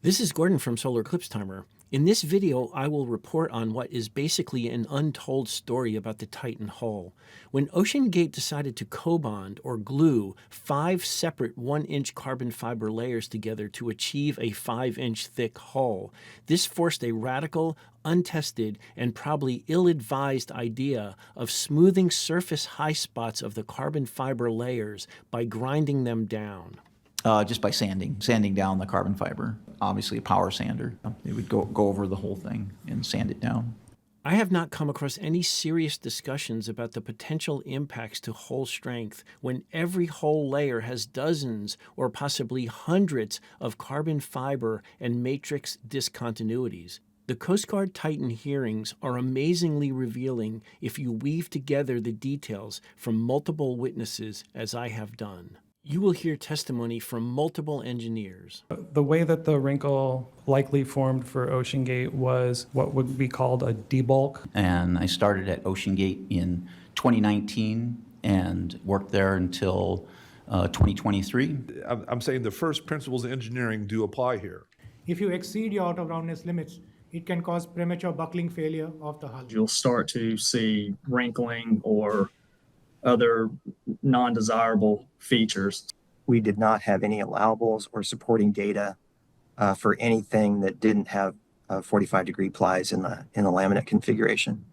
This is Gordon from Solar Eclipse Timer. In this video, I will report on what is basically an untold story about the Titan hull. When OceanGate decided to co-bond or glue 5 separate 1-inch carbon fiber layers together to achieve a 5-inch thick hull, this forced a radical, untested, and probably ill-advised idea of smoothing surface high spots of the carbon fiber layers by grinding them down. Just by sanding down the carbon fiber. Obviously a power sander. It would go over the whole thing and sand it down. I have not come across any serious discussions about the potential impacts to hull strength when every hull layer has dozens or possibly hundreds of carbon fiber and matrix discontinuities. The Coast Guard Titan hearings are amazingly revealing if you weave together the details from multiple witnesses, as I have done. You will hear testimony from multiple engineers. The way that the wrinkle likely formed for OceanGate was what would be called a debulk. And I started at OceanGate in 2019 and worked there until 2023. I'm saying the first principles of engineering do apply here. If you exceed your out-of-roundness limits, it can cause premature buckling failure of the hull. You'll start to see wrinkling or other non-desirable features. We did not have any allowables or supporting data for anything that didn't have 45-degree plies in the laminate configuration.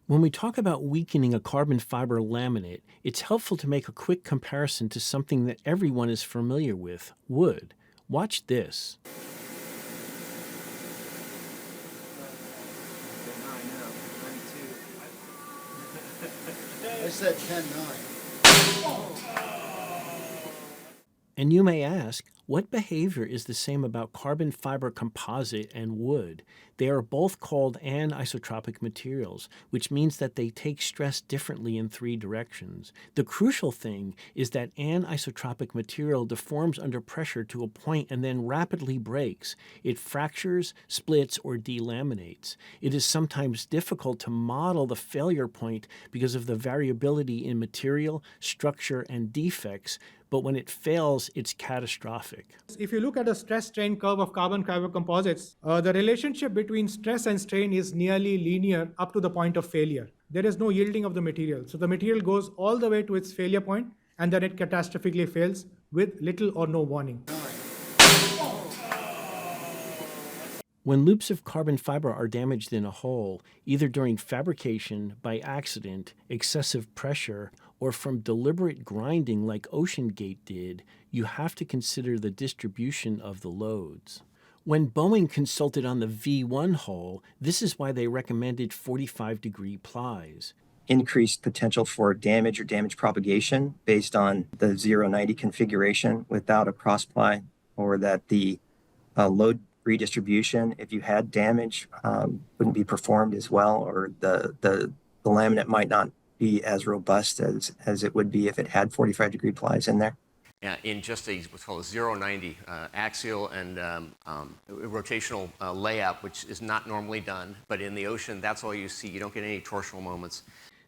When we talk about weakening a carbon fiber laminate, it's helpful to make a quick comparison to something that everyone is familiar with, wood. Watch this. I said 10-9. And you may ask, what behavior is the same about carbon fiber composite and wood? They are both called anisotropic materials, which means that they take stress differently in 3 directions. The crucial thing is that anisotropic material deforms under pressure to a point and then rapidly breaks. It fractures, splits, or delaminates. It is sometimes difficult to model the failure point because of the variability in material, structure, and defects, but when it fails, it's catastrophic. If you look at a stress-strain curve of carbon fiber composites, the relationship between stress and strain is nearly linear up to the point of failure. There is no yielding of the material. So the material goes all the way to its failure point, and then it catastrophically fails with little or no warning. When loops of carbon fiber are damaged in a hull, either during fabrication, by accident, excessive pressure, or from deliberate grinding like OceanGate did, you have to consider the distribution of the loads. When Boeing consulted on the V1 hull, this is why they recommended 45-degree plies. Increased potential for damage or damage propagation based on the 0-90 configuration without a cross ply, or that the load redistribution, if you had damage, wouldn't be performed as well, or the laminate might not be as robust as it would be if it had 45-degree plies in there. In just what's called a 0-90 axial and rotational layup, which is not normally done, but in the ocean, that's all you see. You don't get any torsional moments.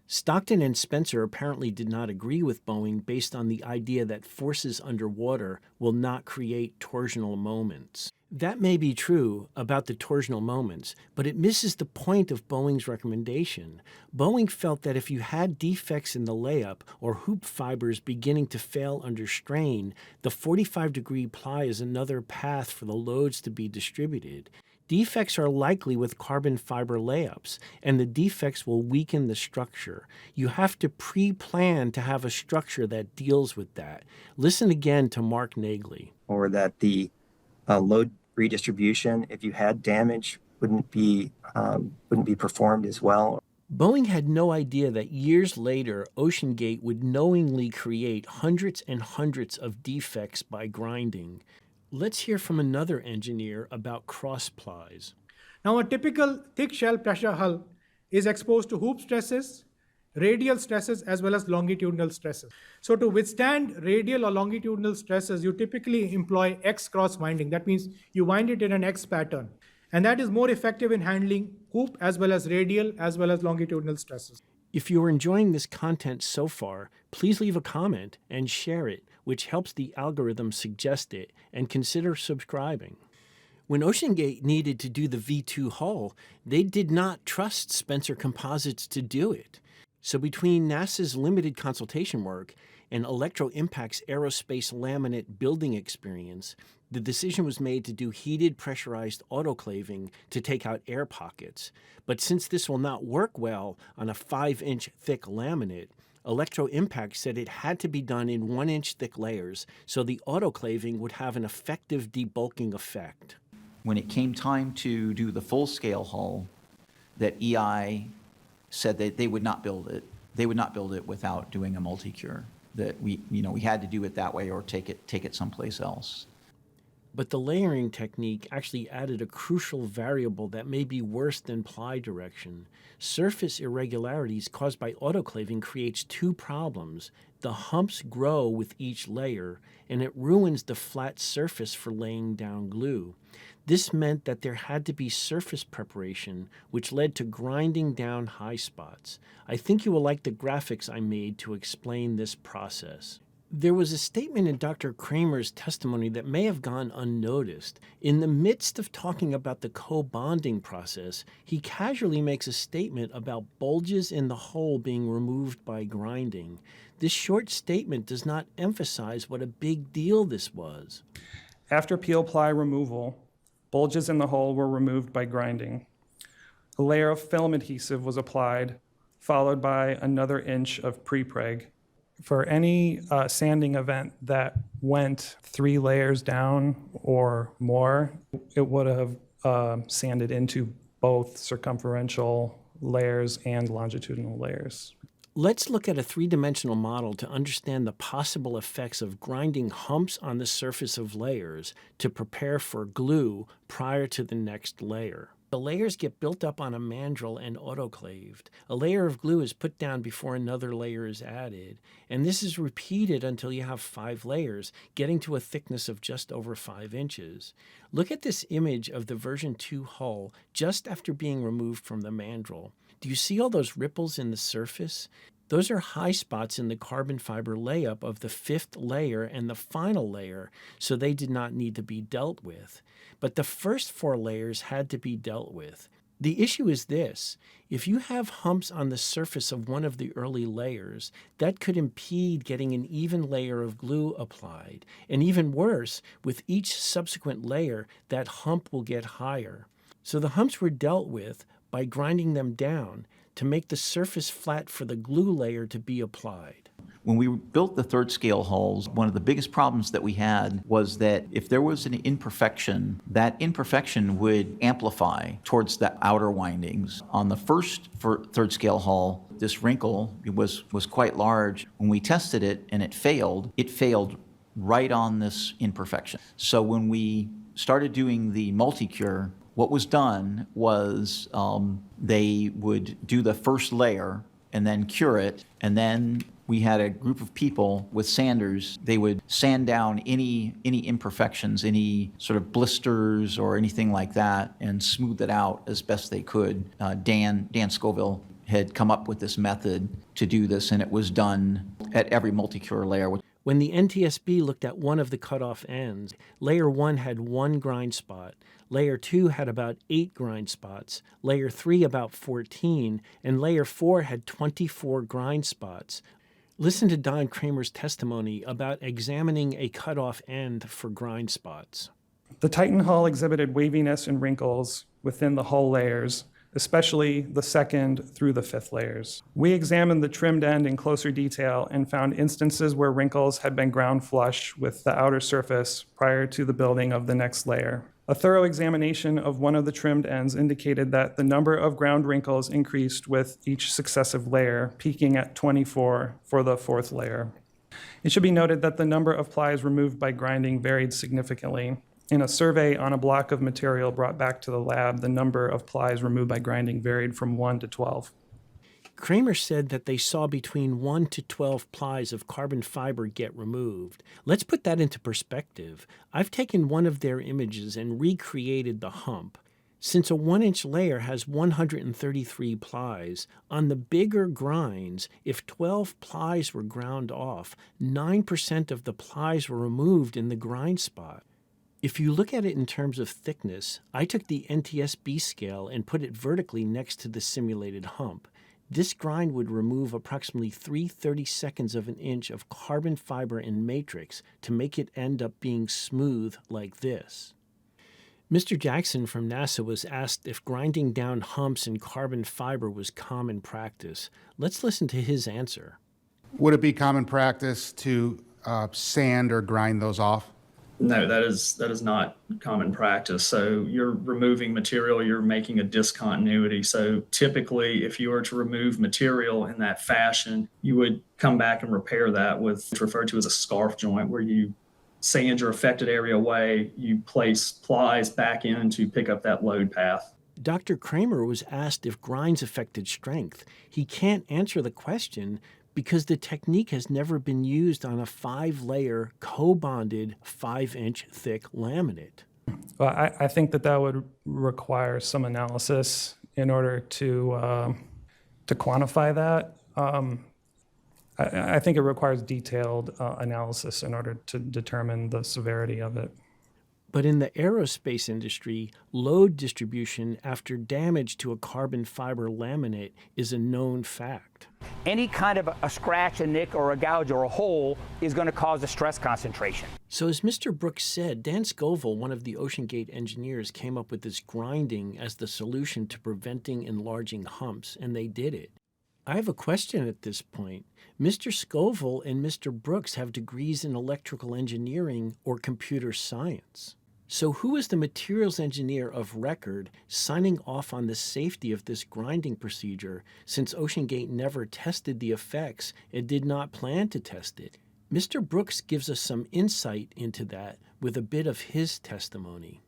Stockton and Spencer apparently did not agree with Boeing based on the idea that forces underwater will not create torsional moments. That may be true about the torsional moments, but it misses the point of Boeing's recommendation. Boeing felt that if you had defects in the layup or hoop fibers beginning to fail under strain, the 45-degree ply is another path for the loads to be distributed. Defects are likely with carbon fiber layups, and the defects will weaken the structure. You have to pre-plan to have a structure that deals with that. Listen again to Mark Nagley. Or that the load redistribution, if you had damage, wouldn't be performed as well. Boeing had no idea that years later, OceanGate would knowingly create hundreds and hundreds of defects by grinding. Let's hear from another engineer about cross plies. Now, a typical thick shell pressure hull is exposed to hoop stresses, radial stresses, as well as longitudinal stresses. So to withstand radial or longitudinal stresses, you typically employ X cross winding. That means you wind it in an X pattern. And that is more effective in handling hoop as well as radial as well as longitudinal stresses. If you're enjoying this content so far, please leave a comment and share it, which helps the algorithm suggest it, and consider subscribing. When OceanGate needed to do the V2 hull, they did not trust Spencer Composites to do it. So between NASA's limited consultation work and Electro Impact's aerospace laminate building experience, the decision was made to do heated pressurized autoclaving to take out air pockets. But since this will not work well on a 5-inch thick laminate, Electro Impact said it had to be done in 1-inch thick layers so the autoclaving would have an effective debulking effect. When it came time to do the full-scale hull, that EI said that they would not build it. They would not build it without doing a multi-cure. That we had to do it that way or take it someplace else. But the layering technique actually added a crucial variable that may be worse than ply direction. Surface irregularities caused by autoclaving creates two problems. The humps grow with each layer, and it ruins the flat surface for laying down glue. This meant that there had to be surface preparation, which led to grinding down high spots. I think you will like the graphics I made to explain this process. There was a statement in Dr. Kramer's testimony that may have gone unnoticed. In the midst of talking about the co-bonding process, he casually makes a statement about bulges in the hull being removed by grinding. This short statement does not emphasize what a big deal this was. After peel ply removal, bulges in the hull were removed by grinding. A layer of film adhesive was applied, followed by another inch of pre-preg. For any sanding event that went 3 layers down or more, it would have sanded into both circumferential layers and longitudinal layers. Let's look at a 3-dimensional model to understand the possible effects of grinding humps on the surface of layers to prepare for glue prior to the next layer. The layers get built up on a mandrel and autoclaved. A layer of glue is put down before another layer is added, and this is repeated until you have 5 layers, getting to a thickness of just over 5 inches. Look at this image of the version 2 hull just after being removed from the mandrel. Do you see all those ripples in the surface? Those are high spots in the carbon fiber layup of the 5th layer and the final layer, so they did not need to be dealt with. But the first 4 layers had to be dealt with. The issue is this: if you have humps on the surface of one of the early layers, that could impede getting an even layer of glue applied. And even worse, with each subsequent layer, that hump will get higher. So the humps were dealt with by grinding them down to make the surface flat for the glue layer to be applied. When we built the 3rd scale hulls, one of the biggest problems that we had was that if there was an imperfection, that imperfection would amplify towards the outer windings. On the first 3rd scale hull, this wrinkle was quite large. When we tested it and it failed right on this imperfection. So when we started doing the multi-cure, what was done was they would do the first layer and then cure it, and then we had a group of people with sanders. They would sand down any imperfections, any sort of blisters or anything like that, and smooth it out as best they could. Dan Scoville had come up with this method to do this, and it was done at every multi-cure layer. When the NTSB looked at one of the cutoff ends, layer 1 had 1 grind spot, layer 2 had about 8 grind spots, layer 3 about 14, and layer 4 had 24 grind spots. Listen to Don Kramer's testimony about examining a cutoff end for grind spots. The Titan hull exhibited waviness and wrinkles within the hull layers, especially the 2nd through the 5th layers. We examined the trimmed end in closer detail and found instances where wrinkles had been ground flush with the outer surface prior to the building of the next layer. A thorough examination of one of the trimmed ends indicated that the number of ground wrinkles increased with each successive layer, peaking at 24 for the 4th layer. It should be noted that the number of plies removed by grinding varied significantly. In a survey on a block of material brought back to the lab, the number of plies removed by grinding varied from 1 to 12. Kramer said that they saw between 1 to 12 plies of carbon fiber get removed. Let's put that into perspective. I've taken one of their images and recreated the hump. Since a 1-inch layer has 133 plies, on the bigger grinds, if 12 plies were ground off, 9% of the plies were removed in the grind spot. If you look at it in terms of thickness, I took the NTSB scale and put it vertically next to the simulated hump. This grind would remove approximately 3/32 of an inch of carbon fiber and matrix to make it end up being smooth like this. Mr. Jackson from NASA was asked if grinding down humps in carbon fiber was common practice. Let's listen to his answer. Would it be common practice to sand or grind those off? No, that is not common practice. So you're removing material, you're making a discontinuity. So typically, if you were to remove material in that fashion, you would come back and repair that with what's referred to as a scarf joint, where you sand your affected area away, you place plies back in to pick up that load path. Dr. Kramer was asked if grinds affected strength. He can't answer the question because the technique has never been used on a 5-layer co-bonded 5-inch thick laminate. Well, I think that would require some analysis in order to quantify that. I think it requires detailed analysis in order to determine the severity of it. But in the aerospace industry, load distribution after damage to a carbon fiber laminate is a known fact. Any kind of a scratch, a nick, or a gouge, or a hole is going to cause a stress concentration. So as Mr. Brooks said, Dan Scoville, one of the OceanGate engineers, came up with this grinding as the solution to preventing enlarging humps, and they did it. I have a question at this point. Mr. Scoville and Mr. Brooks have degrees in electrical engineering or computer science. So who is the materials engineer of record signing off on the safety of this grinding procedure, since OceanGate never tested the effects and did not plan to test it? Mr. Brooks gives us some insight into that with a bit of his testimony.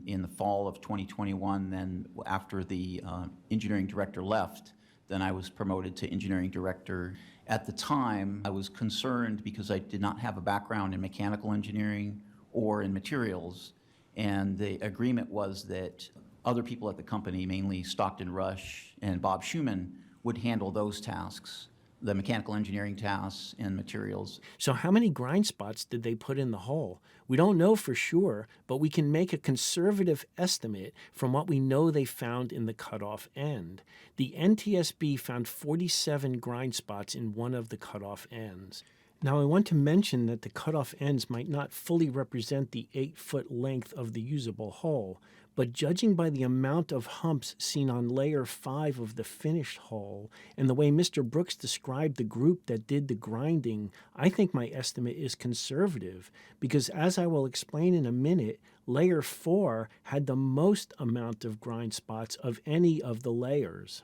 In the fall of 2021, then after the engineering director left, then I was promoted to engineering director. At the time, I was concerned because I did not have a background in mechanical engineering or in materials. And the agreement was that other people at the company, mainly Stockton Rush and Bob Schumann, would handle those tasks, the mechanical engineering tasks and materials. So how many grind spots did they put in the hole? We don't know for sure, but we can make a conservative estimate from what we know they found in the cutoff end. The NTSB found 47 grind spots in one of the cutoff ends. Now, I want to mention that the cutoff ends might not fully represent the 8-foot length of the usable hole, but judging by the amount of humps seen on layer 5 of the finished hole and the way Mr. Brooks described the group that did the grinding, I think my estimate is conservative because, as I will explain in a minute, layer 4 had the most amount of grind spots of any of the layers.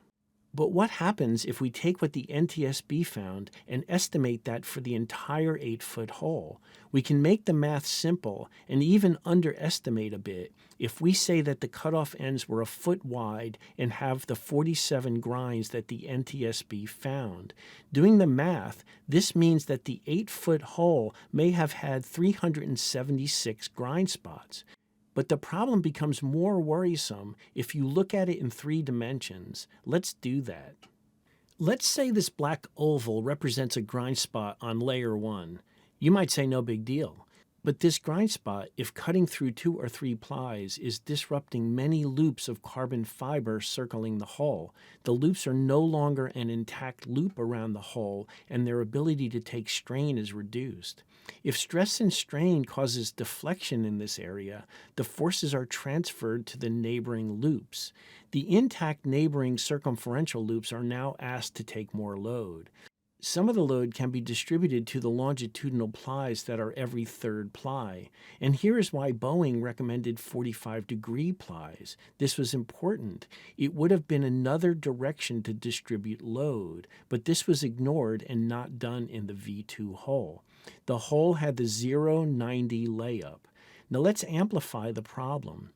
But what happens if we take what the NTSB found and estimate that for the entire 8-foot hole? We can make the math simple and even underestimate a bit if we say that the cutoff ends were a foot wide and have the 47 grinds that the NTSB found. Doing the math, this means that the 8-foot hole may have had 376 grind spots. But the problem becomes more worrisome if you look at it in 3 dimensions. Let's do that. Let's say this black oval represents a grind spot on layer 1. You might say no big deal. But this grind spot, if cutting through 2 or 3 plies, is disrupting many loops of carbon fiber circling the hole. The loops are no longer an intact loop around the hole, and their ability to take strain is reduced. If stress and strain causes deflection in this area, the forces are transferred to the neighboring loops. The intact neighboring circumferential loops are now asked to take more load. Some of the load can be distributed to the longitudinal plies that are every 3rd ply. And here is why Boeing recommended 45-degree plies. This was important. It would have been another direction to distribute load, but this was ignored and not done in the V2 hole. The hole had the 0-90 layup. Now let's amplify the problem.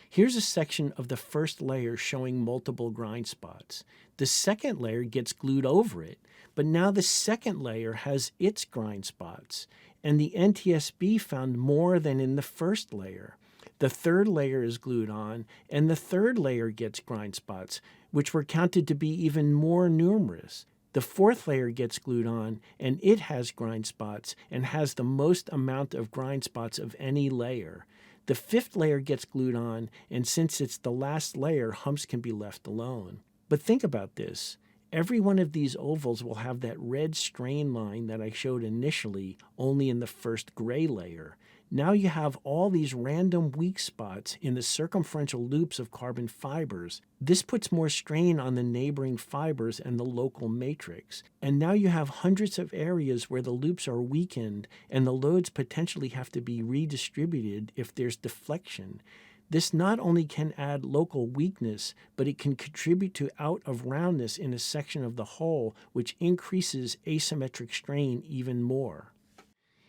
Here's a section of the first layer showing multiple grind spots. The second layer gets glued over it, but now the second layer has its grind spots, and the NTSB found more than in the first layer. The third layer is glued on, and the third layer gets grind spots, which were counted to be even more numerous. The fourth layer gets glued on, and it has grind spots and has the most amount of grind spots of any layer. The fifth layer gets glued on, and since it's the last layer, humps can be left alone. But think about this. Every one of these ovals will have that red strain line that I showed initially, only in the first gray layer. Now you have all these random weak spots in the circumferential loops of carbon fibers. This puts more strain on the neighboring fibers and the local matrix. And now you have hundreds of areas where the loops are weakened and the loads potentially have to be redistributed if there's deflection. This not only can add local weakness, but it can contribute to out of roundness in a section of the hull, which increases asymmetric strain even more.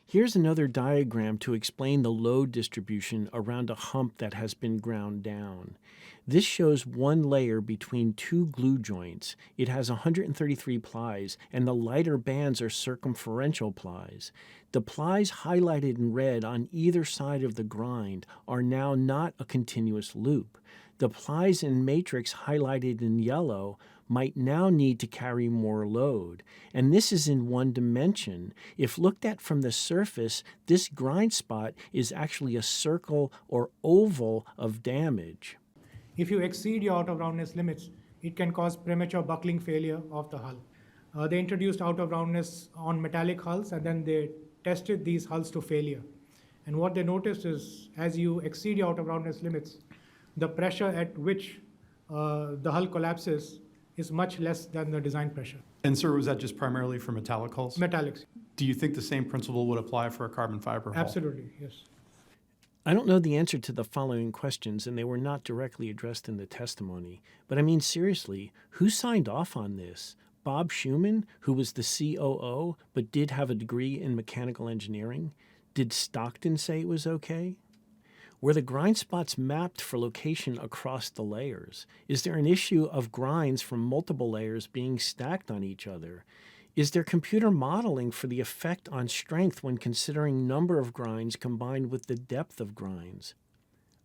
Here's another diagram to explain the load distribution around a hump that has been ground down. This shows one layer between two glue joints. It has 133 plies, and the lighter bands are circumferential plies. The plies highlighted in red on either side of the grind are now not a continuous loop. The plies and matrix highlighted in yellow might now need to carry more load. And this is in one dimension. If looked at from the surface, this grind spot is actually a circle or oval of damage. If you exceed your out of roundness limits, it can cause premature buckling failure of the hull. They introduced out of roundness on metallic hulls, and then they tested these hulls to failure. And what they noticed is as you exceed your out of roundness limits, the pressure at which the hull collapses is much less than the design pressure. And sir, was that just primarily for metallic hulls? Metallics. Do you think the same principle would apply for a carbon fiber hull? Absolutely, yes. I don't know the answer to the following questions, and they were not directly addressed in the testimony. But I mean, seriously, who signed off on this? Bob Schumann, who was the COO, but did have a degree in mechanical engineering? Did Stockton say it was okay? Were the grind spots mapped for location across the layers? Is there an issue of grinds from multiple layers being stacked on each other? Is there computer modeling for the effect on strength when considering number of grinds combined with the depth of grinds?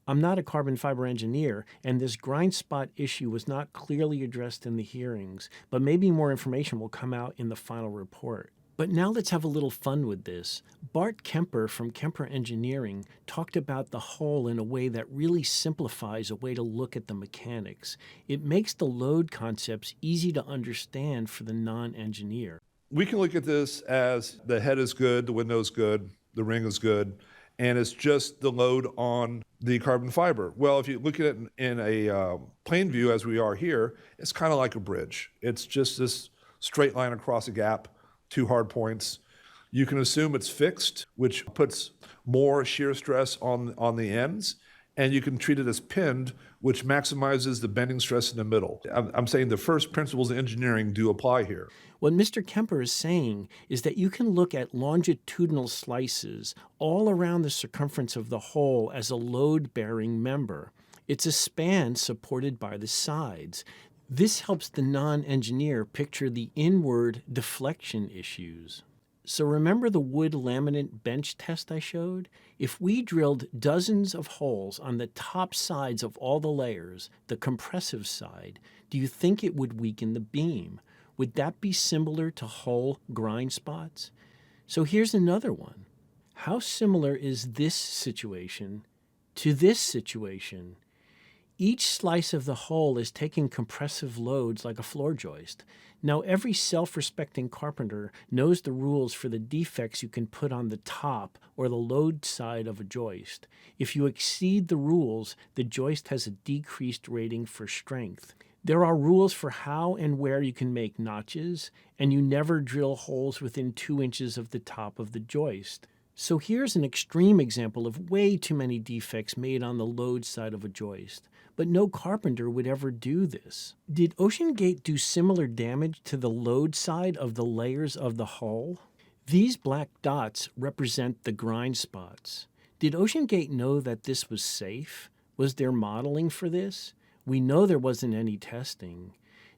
I'm not a carbon fiber engineer, and this grind spot issue was not clearly addressed in the hearings, but maybe more information will come out in the final report. But now let's have a little fun with this. Bart Kemper from Kemper Engineering talked about the hull in a way that really simplifies a way to look at the mechanics. It makes the load concepts easy to understand for the non-engineer. We can look at this as the head is good, the window's good, the ring is good, and it's just the load on the carbon fiber. Well, if you look at it in a plane view as we are here, it's kind of like a bridge. It's just this straight line across a gap, two hard points. You can assume it's fixed, which puts more shear stress on the ends, and you can treat it as pinned, which maximizes the bending stress in the middle. I'm saying the first principles of engineering do apply here. What Mr. Kemper is saying is that you can look at longitudinal slices all around the circumference of the hull as a load-bearing member. It's a span supported by the sides. This helps the non-engineer picture the inward deflection issues. So remember the wood laminate bench test I showed? If we drilled dozens of holes on the top sides of all the layers, the compressive side, do you think it would weaken the beam? Would that be similar to hull grind spots? So here's another one. How similar is this situation to this situation? Each slice of the hull is taking compressive loads like a floor joist. Now, every self-respecting carpenter knows the rules for the defects you can put on the top or the load side of a joist. If you exceed the rules, the joist has a decreased rating for strength. There are rules for how and where you can make notches, and you never drill holes within 2 inches of the top of the joist. So here's an extreme example of way too many defects made on the load side of a joist. But no carpenter would ever do this. Did OceanGate do similar damage to the load side of the layers of the hull? These black dots represent the grind spots. Did OceanGate know that this was safe? Was there modeling for this? We know there wasn't any testing.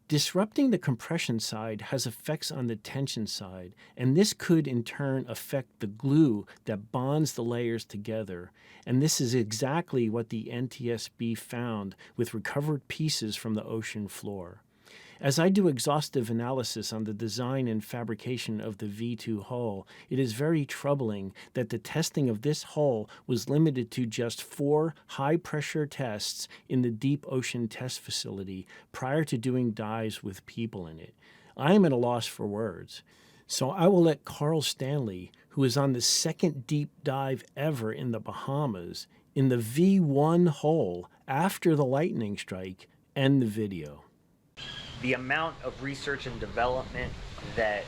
Disrupting the compression side has effects on the tension side, and this could in turn affect the glue that bonds the layers together. And this is exactly what the NTSB found with recovered pieces from the ocean floor. As I do exhaustive analysis on the design and fabrication of the V2 hull, it is very troubling that the testing of this hull was limited to just 4 high-pressure tests in the deep ocean test facility prior to doing dives with people in it. I am at a loss for words. So I will let Karl Stanley, who is on the second deep dive ever in the Bahamas, in the V1 hull after the lightning strike, end the video. The amount of research and development that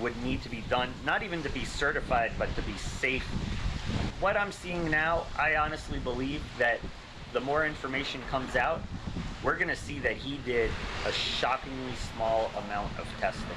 would need to be done, not even to be certified, but to be safe. What I'm seeing now, I honestly believe that the more information comes out, we're going to see that he did a shockingly small amount of testing.